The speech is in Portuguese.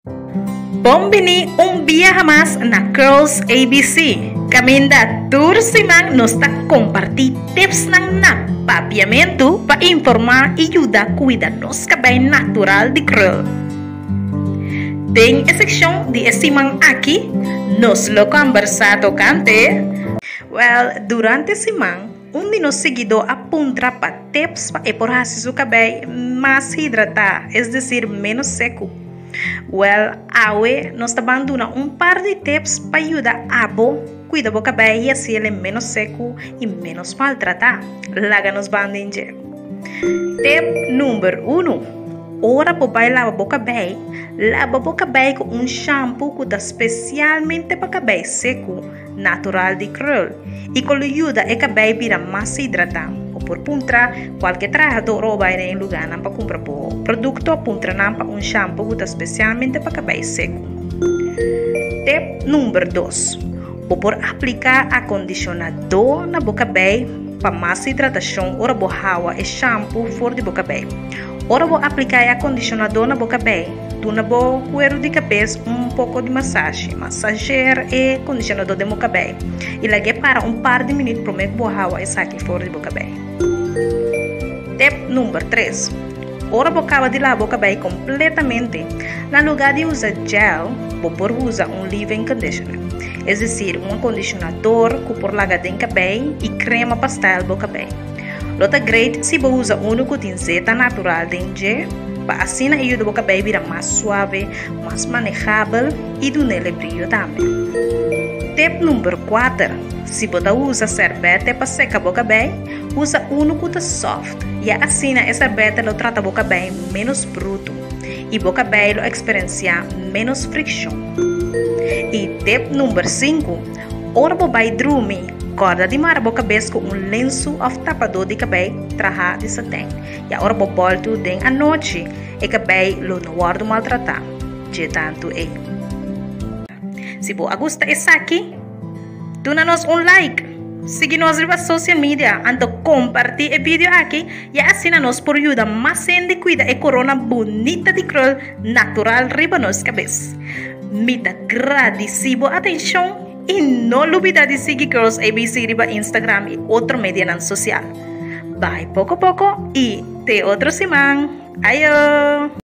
Bombini un viaje más na Curls ABC. Caminda tour simang nos está compartir tips ng napapiamento para informar e ajudar a cuidar nos cabelo natural de curl. Tem a seção de simang aqui, nos lo conversado cante. Well, durante simang, um de nos seguidor apunta para tips para eporarse seu cabelo mais hidratado, es decir, menos seco. Well, hoje nós estamos dando par de tips para ajudar a cuidar do cabelo e assim ele é menos seco e menos maltratado. Laga nos bandinje. Tip número 1. Ora para lavar o cabelo. Lava o cabelo com shampoo que dá especialmente para cabelo seco, natural de curl. E que ajuda o cabelo a virar mais hidratado. Por puntra, qualquer trajador ou vai em lugar para comprar produto puntra para shampoo que especialmente para cabelo seco. Tip número 2. Por aplicar acondicionador na boca cabelo para mais hidratação, ora vou hawa e shampoo fora de boca cabelo. Ora vou aplicar acondicionador na boca cabelo. Tu na bo cuero de cabeça pouco de massagear e condicionador de boca cabelo. E lagi para par de minutos para que vou hawa e saque fora de boca cabelo. Tip número 3. Ora vou acabar de lavar o cabelo completamente. Na lugar de usar gel, vou usar leave-in conditioner. É decir, condicionador que por lagar em cabelo e crema pastel do cabelo. Lota great se vou usar que tem zeta natural dentro, para assim ajuda o cabelo a virar mais suave, mais manejável e do nele brilho também. Tip número 4. Se você usa servete para secar o cabelo, usa que é soft. E assim a servete lo trata o cabelo menos bruto e o cabelo experiencia menos fricção. E tip número 5. Ora vai dormir, corda de mar a cabeça com lenço of tapador de cabelo traja de satém. E agora vou voltar den à noite e cabelo não guardo maltratar. De tanto é. Se você gosta desse aqui, dá-nos like. Siga-nos nas social media, ando compartilhe o vídeo aqui e assim nos por ajudar mais de cuidar a corona bonita de curl natural riba nos cabeça. Me agradecido atenção e não olvide de seguir Curls ABC riba Instagram e outro media social. Bye pouco e te outro semana. Ayo!